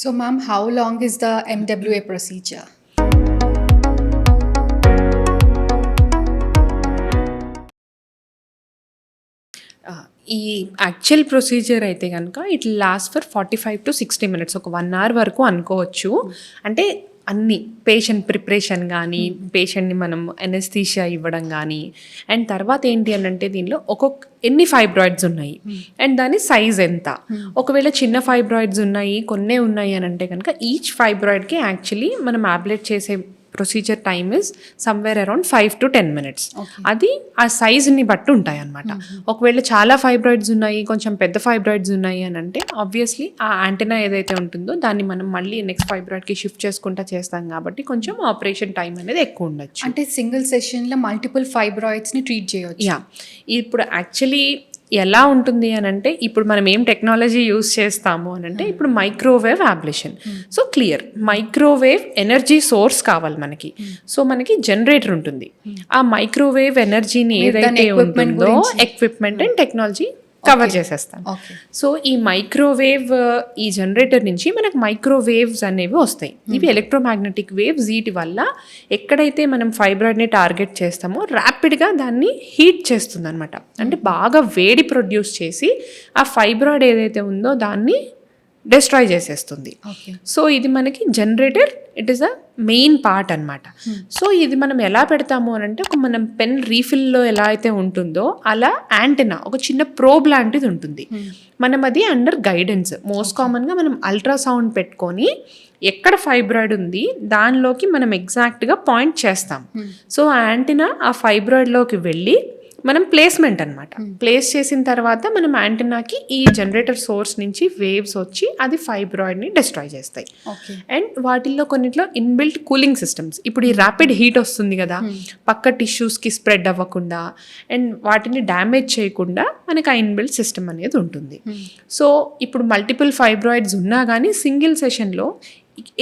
So, ma'am, how long is the MWA procedure? ఈ actual procedure అయితే కనుక it last for 45 to 60 minutes, ఒక 1 hour వరకు అనుకోవచ్చు. అంటే అన్ని పేషెంట్ ప్రిపరేషన్ కానీ, పేషెంట్ని మనం ఎనెస్థీషియా ఇవ్వడం కానీ, అండ్ తర్వాత ఏంటి అని అంటే దీనిలో ఎన్ని ఫైబ్రాయిడ్స్ ఉన్నాయి అండ్ దాని సైజ్ ఎంత. ఒకవేళ చిన్న ఫైబ్రాయిడ్స్ ఉన్నాయి, కొన్నే ఉన్నాయి అని అంటే కనుక ఈచ్ ఫైబ్రాయిడ్కి యాక్చువల్లీ మనం అబ్లేట్ చేసే procedure time is somewhere around 5 to 10 minutes. అది ఆ సైజ్ని బట్టి ఉంటాయి అన్నమాట. ఒకవేళ చాలా ఫైబ్రాయిడ్స్ ఉన్నాయి, కొంచెం పెద్ద ఫైబ్రాయిడ్స్ ఉన్నాయి అని అంటే ఆబ్వియస్లీ ఆ యాంటెనా ఏదైతే ఉంటుందో దాన్ని మనం మళ్ళీ నెక్స్ట్ ఫైబ్రాయిడ్కి షిఫ్ట్ చేసుకుంటా చేస్తాం కాబట్టి కొంచెం ఆపరేషన్ టైం అనేది ఎక్కువ ఉండొచ్చు. అంటే సింగిల్ సెషన్లో మల్టిపుల్ ఫైబ్రాయిడ్స్ని ట్రీట్ చేయవచ్చు. యా, ఇప్పుడు యాక్చువల్లీ ఎలా ఉంటుంది అని అంటే ఇప్పుడు మనం ఏం టెక్నాలజీ యూస్ చేస్తాము అని అంటే ఇప్పుడు microwave ablation. So clear microwave energy source కావాలి మనకి. సో మనకి జనరేటర్ ఉంటుంది. ఆ మైక్రోవేవ్ ఎనర్జీని ఏదైతే ఉంటుందో ఎక్విప్మెంట్ అండ్ టెక్నాలజీ కవర్ చేసేస్తాను. సో ఈ మైక్రోవేవ్ ఈ జనరేటర్ నుంచి మనకు మైక్రోవేవ్స్ అనేవి వస్తాయి. ఇవి ఎలక్ట్రోమాగ్నెటిక్ వేవ్స్. వీటి వల్ల ఎక్కడైతే మనం ఫైబ్రాయిడ్ని టార్గెట్ చేస్తామో ర్యాపిడ్గా దాన్ని హీట్ చేస్తుంది అనమాట. అంటే బాగా వేడి ప్రొడ్యూస్ చేసి ఆ ఫైబ్రాయిడ్ ఏదైతే ఉందో దాన్ని డిస్ట్రాయ్ చేసేస్తుంది. సో ఇది మనకి generator, it is a main part అనమాట. సో ఇది మనం ఎలా పెడతాము అని అంటే మనం పెన్ రీఫిల్లో ఎలా అయితే ఉంటుందో అలా యాంటెనా ఒక చిన్న ప్రోబ్ లాంటిది ఉంటుంది. మనం అది అండర్ గైడెన్స్ మోస్ట్ కామన్గా మనం అల్ట్రాసౌండ్ పెట్టుకొని ఎక్కడ ఫైబ్రాయిడ్ ఉంది దానిలోకి మనం ఎగ్జాక్ట్గా పాయింట్ చేస్తాం. సో ఆ యాంటెనా ఆ ఫైబ్రాయిడ్లోకి వెళ్ళి మనం ప్లేస్మెంట్ అనమాట. ప్లేస్ చేసిన తర్వాత మనం యాంటెనాకి ఈ జనరేటర్ సోర్స్ నుంచి వేవ్స్ వచ్చి అది ఫైబ్రాయిడ్ని డిస్ట్రాయ్ చేస్తాయి. అండ్ వాటిల్లో కొన్నిట్లో ఇన్బిల్ట్ కూలింగ్ సిస్టమ్స్. ఇప్పుడు ఈ ర్యాపిడ్ హీట్ వస్తుంది కదా, పక్క టిష్యూస్కి స్ప్రెడ్ అవ్వకుండా అండ్ వాటిని డ్యామేజ్ చేయకుండా మనకి ఆ ఇన్బిల్ట్ సిస్టమ్ అనేది ఉంటుంది. సో ఇప్పుడు మల్టిపుల్ ఫైబ్రాయిడ్స్ ఉన్నా కానీ సింగిల్ సెషన్లో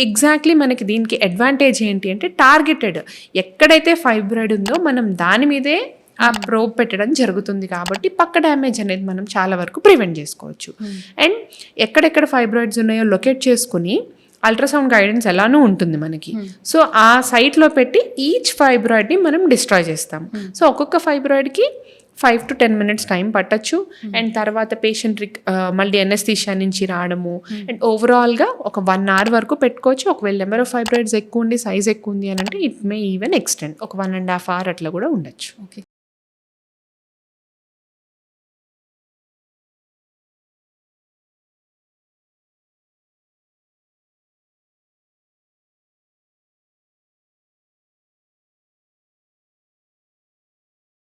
ఎగ్జాక్ట్లీ మనకి దీనికి అడ్వాంటేజ్ ఏంటి అంటే టార్గెటెడ్ ఎక్కడైతే ఫైబ్రాయిడ్ ఉందో మనం దాని మీదే ఆ ప్రోబ్ పెట్టడం జరుగుతుంది కాబట్టి పక్క డ్యామేజ్ అనేది మనం చాలా వరకు ప్రివెంట్ చేసుకోవచ్చు. అండ్ ఎక్కడెక్కడ ఫైబ్రాయిడ్స్ ఉన్నాయో లొకేట్ చేసుకుని అల్ట్రాసౌండ్ గైడెన్స్ ఎలానూ ఉంటుంది మనకి. సో ఆ సైట్లో పెట్టి ఈచ్ ఫైబ్రాయిడ్ని మనం డిస్ట్రాయ్ చేస్తాం. సో ఒక్కొక్క ఫైబ్రాయిడ్కి 5 to 10 minutes టైం పట్టచ్చు. అండ్ తర్వాత పేషెంట్ మళ్ళీ ఎనెస్థీషియా నుంచి రావడము అండ్ ఓవరాల్గా ఒక 1 hour వరకు పెట్టుకోవచ్చు. ఒకవేళ నెంబర్ ఆఫ్ ఫైబ్రాయిడ్స్ ఎక్కువ ఉండి సైజ్ ఎక్కువ ఉంది అని అంటే ఇట్ మే ఈవెన్ ఎక్స్టెండ్ ఒక 1.5 hour అట్లా కూడా ఉండొచ్చు.